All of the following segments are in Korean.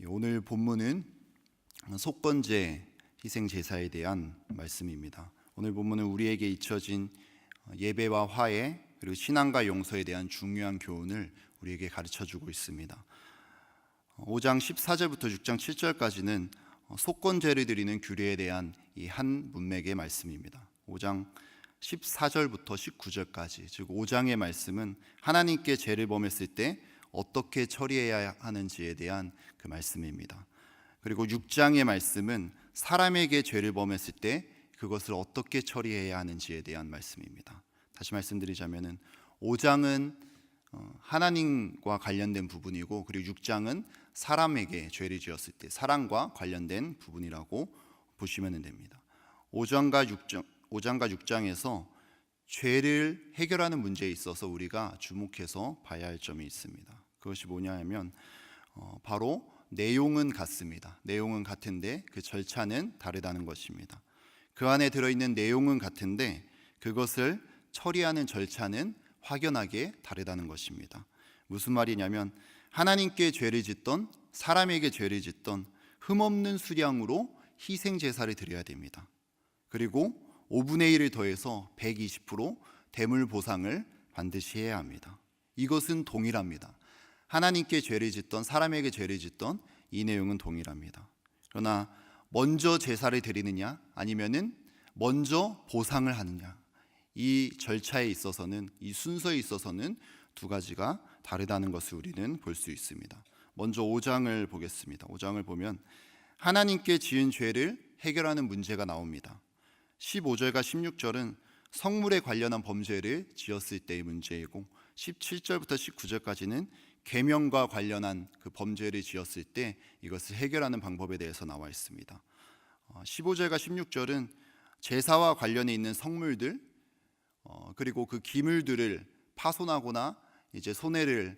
오늘 본문은 속건제 희생 제사에 대한 말씀입니다. 오늘 본문은 우리에게 잊혀진 예배와 화해 그리고 신앙과 용서에 대한 중요한 교훈을 우리에게 가르쳐 주고 있습니다. 5장 14절부터 6장 7절까지는 속건제를 드리는 규례에 대한 이 한 문맥의 말씀입니다. 5장 14절부터 19절까지, 즉 5장의 말씀은 하나님께 죄를 범했을 때 어떻게 처리해야 하는지에 대한 그 말씀입니다. 그리고 6장의 말씀은 사람에게 죄를 범했을 때 그것을 어떻게 처리해야 하는지에 대한 말씀입니다. 다시 말씀드리자면 5장은 하나님과 관련된 부분이고, 그리고 6장은 사람에게 죄를 지었을 때 사람과 관련된 부분이라고 보시면 됩니다. 5장과 6장에서 죄를 해결하는 문제에 있어서 우리가 주목해서 봐야 할 점이 있습니다. 그것이 뭐냐 하면 바로 내용은 같습니다. 내용은 같은데 그 절차는 다르다는 것입니다. 그 안에 들어있는 내용은 같은데 그것을 처리하는 절차는 확연하게 다르다는 것입니다. 무슨 말이냐면 하나님께 죄를 짓던 사람에게 죄를 짓던 흠없는 수량으로 희생 제사를 드려야 됩니다. 그리고 5분의 1을 더해서 120% 대물 보상을 반드시 해야 합니다. 이것은 동일합니다. 하나님께 죄를 짓던 사람에게 죄를 짓던 이 내용은 동일합니다. 그러나 먼저 제사를 드리느냐 아니면은 먼저 보상을 하느냐, 이 절차에 있어서는, 이 순서에 있어서는 두 가지가 다르다는 것을 우리는 볼 수 있습니다. 먼저 5장을 보겠습니다. 5장을 보면 하나님께 지은 죄를 해결하는 문제가 나옵니다. 15절과 16절은 성물에 관련한 범죄를 지었을 때의 문제이고, 17절부터 19절까지는 계명과 관련한 그 범죄를 지었을 때 이것을 해결하는 방법에 대해서 나와 있습니다. 15절과 16절은 제사와 관련해 있는 성물들, 그리고 그 기물들을 파손하거나 이제 손해를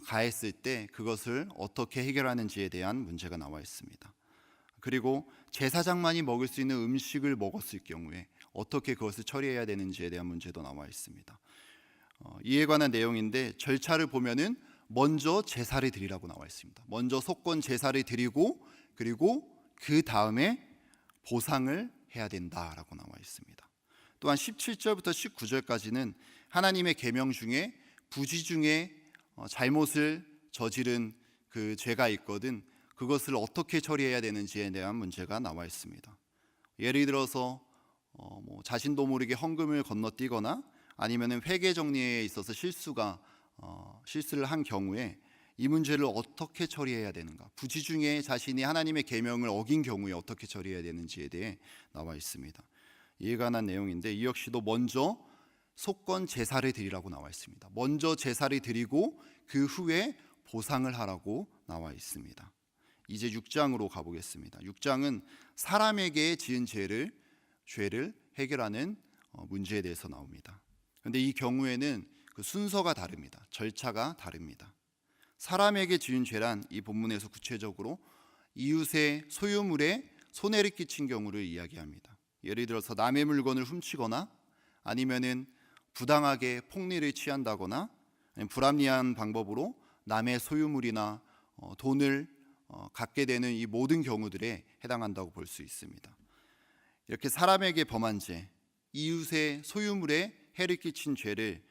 가했을 때 그것을 어떻게 해결하는지에 대한 문제가 나와 있습니다. 그리고 제사장만이 먹을 수 있는 음식을 먹었을 경우에 어떻게 그것을 처리해야 되는지에 대한 문제도 나와 있습니다. 이에 관한 내용인데, 절차를 보면은 먼저 제사를 드리라고 나와 있습니다. 먼저 속건 제사를 드리고, 그리고 그 다음에 보상을 해야 된다라고 나와 있습니다. 또한 17절부터 19절까지는 하나님의 계명 중에 부지 중에 잘못을 저지른 그 죄가 있거든 그것을 어떻게 처리해야 되는지에 대한 문제가 나와 있습니다. 예를 들어서 자신도 모르게 헌금을 건너뛰거나 아니면 회계 정리에 있어서 실수를 한 경우에 이 문제를 어떻게 처리해야 되는가, 부지 중에 자신이 하나님의 계명을 어긴 경우에 어떻게 처리해야 되는지에 대해 나와 있습니다. 이에 관한 내용인데, 이 역시도 먼저 속건 제사를 드리라고 나와 있습니다. 먼저 제사를 드리고 그 후에 보상을 하라고 나와 있습니다. 이제 6장으로 가보겠습니다. 6장은 사람에게 지은 죄를 해결하는 문제에 대해서 나옵니다. 그런데 이 경우에는 그 순서가 다릅니다. 절차가 다릅니다. 사람에게 지은 죄란 이 본문에서 구체적으로 이웃의 소유물에 손해를 끼친 경우를 이야기합니다. 예를 들어서 남의 물건을 훔치거나 아니면은 부당하게 폭리를 취한다거나 불합리한 방법으로 남의 소유물이나 돈을 갖게 되는 이 모든 경우들에 해당한다고 볼 수 있습니다. 이렇게 사람에게 범한 죄, 이웃의 소유물에 해를 끼친 죄를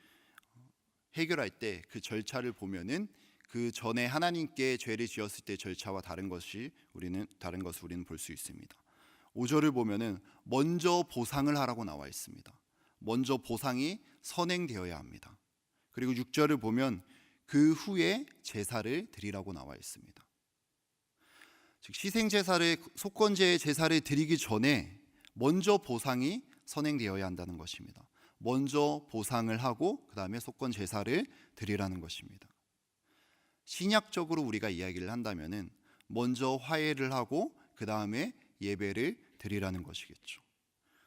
해결할 때 그 절차를 보면은 그 전에 하나님께 죄를 지었을 때 절차와 다른 것을 우리는 볼 수 있습니다. 5절을 보면은 먼저 보상을 하라고 나와 있습니다. 먼저 보상이 선행되어야 합니다. 그리고 6절을 보면 그 후에 제사를 드리라고 나와 있습니다. 즉 희생제사를, 속건제의 제사를 드리기 전에 먼저 보상이 선행되어야 한다는 것입니다. 먼저 보상을 하고 그 다음에 속건제사를 드리라는 것입니다. 신약적으로 우리가 이야기를 한다면 먼저 화해를 하고 그 다음에 예배를 드리라는 것이겠죠.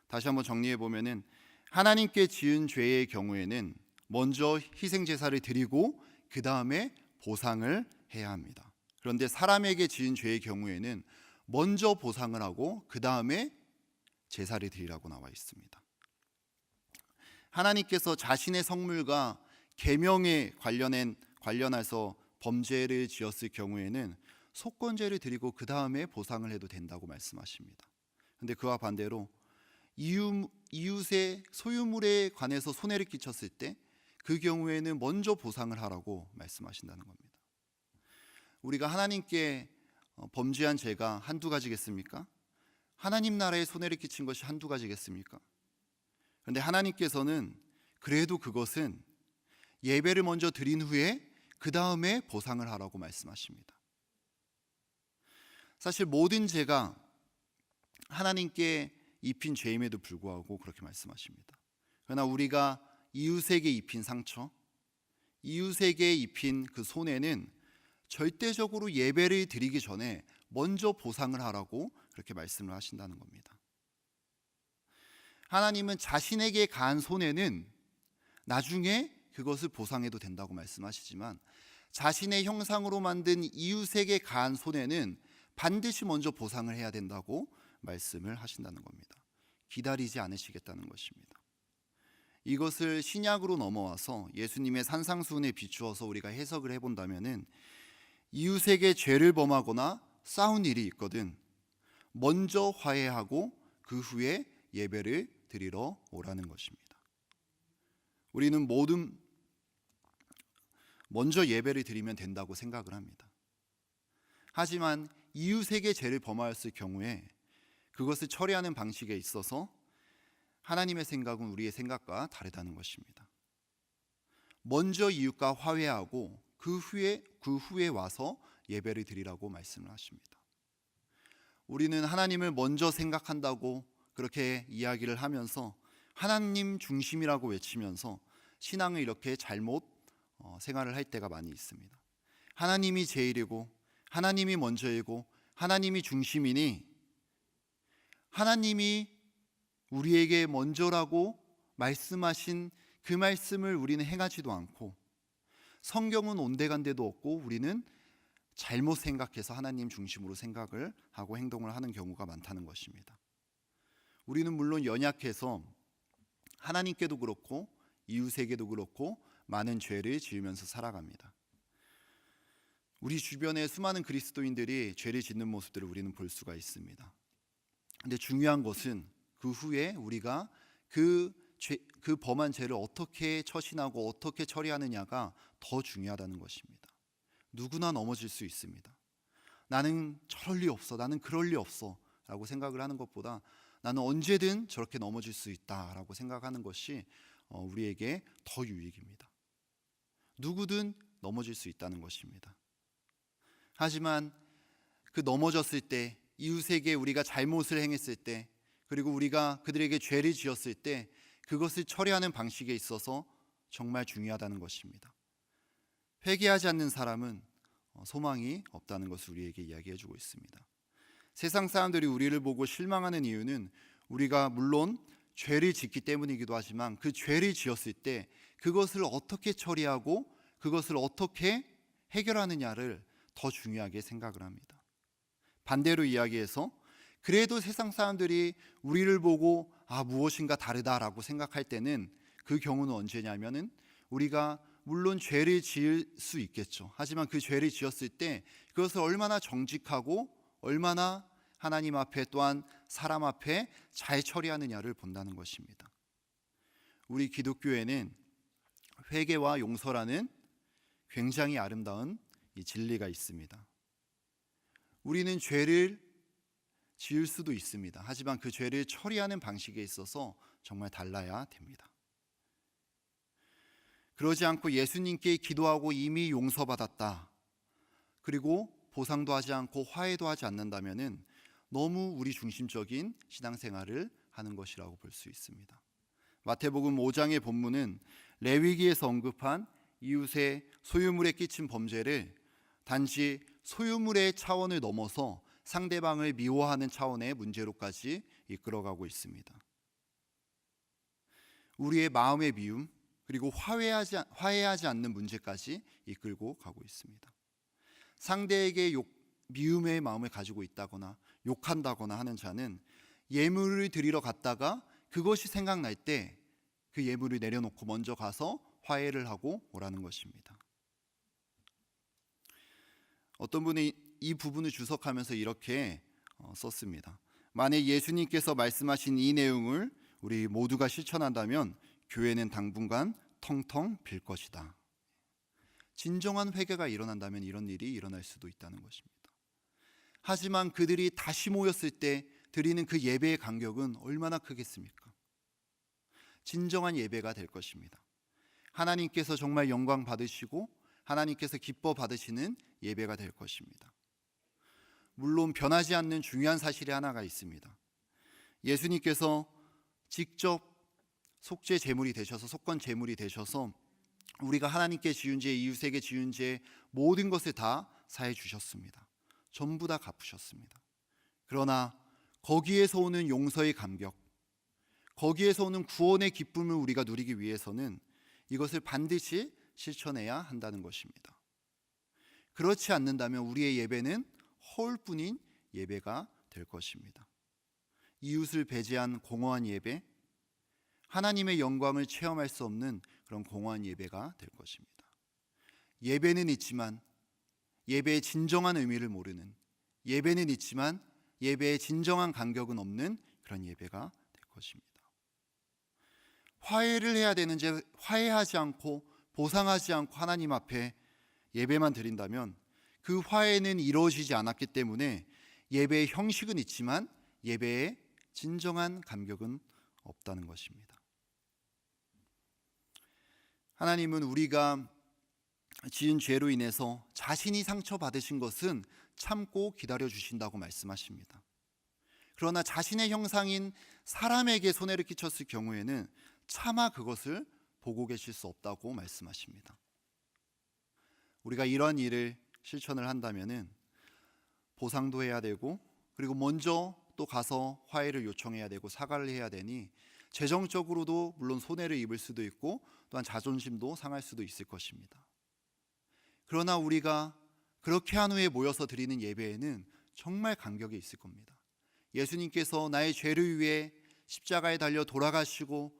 다시 한번 정리해 보면은 하나님께 지은 죄의 경우에는 먼저 희생제사를 드리고 그 다음에 보상을 해야 합니다. 그런데 사람에게 지은 죄의 경우에는 먼저 보상을 하고 그 다음에 제사를 드리라고 나와 있습니다. 하나님께서 자신의 성물과 계명에 관련해서 범죄를 지었을 경우에는 속건제를 드리고 그 다음에 보상을 해도 된다고 말씀하십니다. 근데 그와 반대로 이웃의 소유물에 관해서 손해를 끼쳤을 때 그 경우에는 먼저 보상을 하라고 말씀하신다는 겁니다. 우리가 하나님께 범죄한 죄가 한두 가지겠습니까? 하나님 나라에 손해를 끼친 것이 한두 가지겠습니까? 그런데 하나님께서는 그래도 그것은 예배를 먼저 드린 후에 그 다음에 보상을 하라고 말씀하십니다. 사실 모든 죄가 하나님께 입힌 죄임에도 불구하고 그렇게 말씀하십니다. 그러나 우리가 이웃에게 입힌 상처, 이웃에게 입힌 그 손해는 절대적으로 예배를 드리기 전에 먼저 보상을 하라고 그렇게 말씀을 하신다는 겁니다. 하나님은 자신에게 가한 손해는 나중에 그것을 보상해도 된다고 말씀하시지만 자신의 형상으로 만든 이웃에게 가한 손해는 반드시 먼저 보상을 해야 된다고 말씀을 하신다는 겁니다. 기다리지 않으시겠다는 것입니다. 이것을 신약으로 넘어와서 예수님의 산상수훈에 비추어서 우리가 해석을 해본다면은 이웃에게 죄를 범하거나 싸운 일이 있거든 먼저 화해하고 그 후에 예배를 드리러 오라는 것입니다. 우리는 먼저 예배를 드리면 된다고 생각을 합니다. 하지만 이웃에게 죄를 범하였을 경우에 그것을 처리하는 방식에 있어서 하나님의 생각은 우리의 생각과 다르다는 것입니다. 먼저 이웃과 화해하고 그 후에 와서 예배를 드리라고 말씀을 하십니다. 우리는 하나님을 먼저 생각한다고 그렇게 이야기를 하면서 하나님 중심이라고 외치면서 신앙을 이렇게 잘못 생활을 할 때가 많이 있습니다. 하나님이 제일이고 하나님이 먼저이고 하나님이 중심이니 하나님이 우리에게 먼저라고 말씀하신 그 말씀을 우리는 행하지도 않고 성경은 온데간데도 없고 우리는 잘못 생각해서 하나님 중심으로 생각을 하고 행동을 하는 경우가 많다는 것입니다. 우리는 물론 연약해서 하나님께도 그렇고 이웃에게도 그렇고 많은 죄를 지으면서 살아갑니다. 우리 주변에 수많은 그리스도인들이 죄를 짓는 모습들을 우리는 볼 수가 있습니다. 근데 중요한 것은 그 후에 우리가 그 범한 죄를 어떻게 처신하고 어떻게 처리하느냐가 더 중요하다는 것입니다. 누구나 넘어질 수 있습니다. 나는 저럴 리 없어, 나는 그럴 리 없어 라고 생각을 하는 것보다 나는 언제든 저렇게 넘어질 수 있다라고 생각하는 것이 우리에게 더 유익입니다. 누구든 넘어질 수 있다는 것입니다. 하지만 그 넘어졌을 때 이웃에게 우리가 잘못을 행했을 때 그리고 우리가 그들에게 죄를 지었을 때 그것을 처리하는 방식에 있어서 정말 중요하다는 것입니다. 회개하지 않는 사람은 소망이 없다는 것을 우리에게 이야기해 주고 있습니다. 세상 사람들이 우리를 보고 실망하는 이유는 우리가 물론 죄를 짓기 때문이기도 하지만 그 죄를 지었을 때 그것을 어떻게 처리하고 그것을 어떻게 해결하느냐를 더 중요하게 생각을 합니다. 반대로 이야기해서 그래도 세상 사람들이 우리를 보고 무엇인가 다르다라고 생각할 때는 그 경우는 언제냐면은 우리가 물론 죄를 지을 수 있겠죠. 하지만 그 죄를 지었을 때 그것을 얼마나 정직하고 얼마나 하나님 앞에 또한 사람 앞에 잘 처리하느냐를 본다는 것입니다. 우리 기독교에는 회개와 용서라는 굉장히 아름다운 이 진리가 있습니다. 우리는 죄를 지을 수도 있습니다. 하지만 그 죄를 처리하는 방식에 있어서 정말 달라야 됩니다. 그러지 않고 예수님께 기도하고 이미 용서받았다. 그리고 보상도 하지 않고 화해도 하지 않는다면은 너무 우리 중심적인 신앙생활을 하는 것이라고 볼 수 있습니다. 마태복음 5장의 본문은 레위기에서 언급한 이웃의 소유물에 끼친 범죄를 단지 소유물의 차원을 넘어서 상대방을 미워하는 차원의 문제로까지 이끌어가고 있습니다. 우리의 마음의 미움 그리고 화해하지 않는 문제까지 이끌고 가고 있습니다. 상대에게 미움의 마음을 가지고 있다거나 욕한다거나 하는 자는 예물을 드리러 갔다가 그것이 생각날 때 그 예물을 내려놓고 먼저 가서 화해를 하고 오라는 것입니다. 어떤 분이 이 부분을 주석하면서 이렇게 썼습니다. 만약 예수님께서 말씀하신 이 내용을 우리 모두가 실천한다면 교회는 당분간 텅텅 빌 것이다. 진정한 회개가 일어난다면 이런 일이 일어날 수도 있다는 것입니다. 하지만 그들이 다시 모였을 때 드리는 그 예배의 간격은 얼마나 크겠습니까? 진정한 예배가 될 것입니다. 하나님께서 정말 영광 받으시고 하나님께서 기뻐 받으시는 예배가 될 것입니다. 물론 변하지 않는 중요한 사실이 하나가 있습니다. 예수님께서 직접 속죄 제물이 되셔서 속건 제물이 되셔서 우리가 하나님께 지은 죄, 이웃에게 지은 죄 모든 것을 다 사해 주셨습니다. 전부 다 갚으셨습니다. 그러나 거기에서 오는 용서의 감격, 거기에서 오는 구원의 기쁨을 우리가 누리기 위해서는 이것을 반드시 실천해야 한다는 것입니다. 그렇지 않는다면 우리의 예배는 허울뿐인 예배가 될 것입니다. 이웃을 배제한 공허한 예배, 하나님의 영광을 체험할 수 없는 그런 공허한 예배가 될 것입니다. 예배는 있지만 예배의 진정한 의미를 모르는, 예배는 있지만 예배의 진정한 간격은 없는 그런 예배가 될 것입니다. 화해를 해야 되는지 화해하지 않고 보상하지 않고 하나님 앞에 예배만 드린다면 그 화해는 이루어지지 않았기 때문에 예배의 형식은 있지만 예배의 진정한 감격은 없다는 것입니다. 하나님은 우리가 지은 죄로 인해서 자신이 상처받으신 것은 참고 기다려 주신다고 말씀하십니다. 그러나 자신의 형상인 사람에게 손해를 끼쳤을 경우에는 차마 그것을 보고 계실 수 없다고 말씀하십니다. 우리가 이런 일을 실천을 한다면은 보상도 해야 되고 그리고 먼저 또 가서 화해를 요청해야 되고 사과를 해야 되니 재정적으로도 물론 손해를 입을 수도 있고 또한 자존심도 상할 수도 있을 것입니다. 그러나 우리가 그렇게 한 후에 모여서 드리는 예배에는 정말 간격이 있을 겁니다. 예수님께서 나의 죄를 위해 십자가에 달려 돌아가시고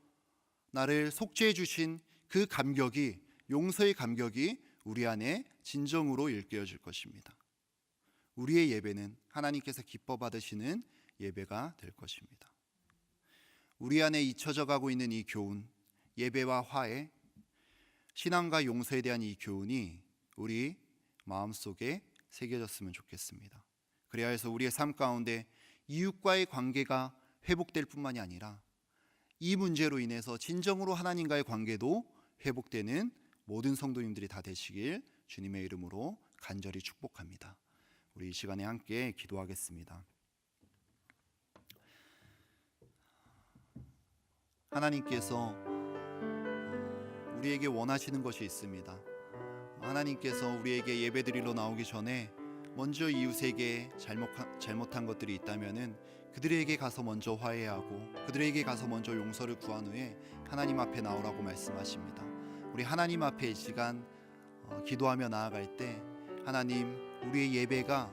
나를 속죄해 주신 그 감격이, 용서의 감격이 우리 안에 진정으로 일깨워질 것입니다. 우리의 예배는 하나님께서 기뻐 받으시는 예배가 될 것입니다. 우리 안에 잊혀져 가고 있는 이 교훈, 예배와 화해, 신앙과 용서에 대한 이 교훈이 우리 마음속에 새겨졌으면 좋겠습니다. 그래야 해서 우리의 삶 가운데 이웃과의 관계가 회복될 뿐만이 아니라 이 문제로 인해서 진정으로 하나님과의 관계도 회복되는 모든 성도님들이 다 되시길 주님의 이름으로 간절히 축복합니다. 우리 이 시간에 함께 기도하겠습니다. 하나님께서 우리에게 원하시는 것이 있습니다. 하나님께서 우리에게 예배드리러 나오기 전에 먼저 이웃에게 잘못한 것들이 있다면은 그들에게 가서 먼저 화해하고 그들에게 가서 먼저 용서를 구한 후에 하나님 앞에 나오라고 말씀하십니다. 우리 하나님 앞에 이 시간 기도하며 나아갈 때 하나님, 우리의 예배가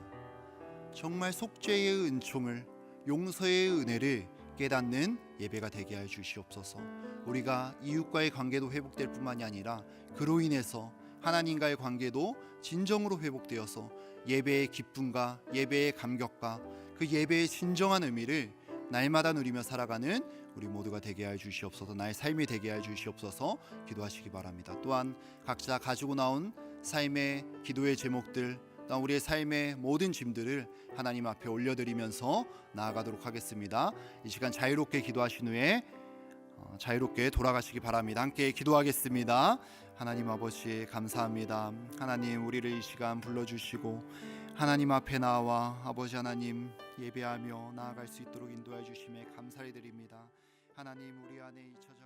정말 속죄의 은총을, 용서의 은혜를 깨닫는 예배가 되게 하여 주시옵소서. 우리가 이웃과의 관계도 회복될 뿐만이 아니라 그로 인해서 하나님과의 관계도 진정으로 회복되어서 예배의 기쁨과 예배의 감격과 그 예배의 진정한 의미를 날마다 누리며 살아가는 우리 모두가 되게 하여 주시옵소서. 나의 삶이 되게 하여 주시옵소서. 기도하시기 바랍니다. 또한 각자 가지고 나온 삶의 기도의 제목들, 또한 우리의 삶의 모든 짐들을 하나님 앞에 올려드리면서 나아가도록 하겠습니다. 이 시간 자유롭게 기도하신 후에 자유롭게 돌아가시기 바랍니다. 함께 기도하겠습니다. 하나님 아버지 감사합니다. 하나님, 우리를 이 시간 불러주시고 하나님 앞에 나와 아버지 하나님 예배하며 나아갈 수 있도록 인도해 주심에 감사를 드립니다. 하나님, 우리 안에 잊혀져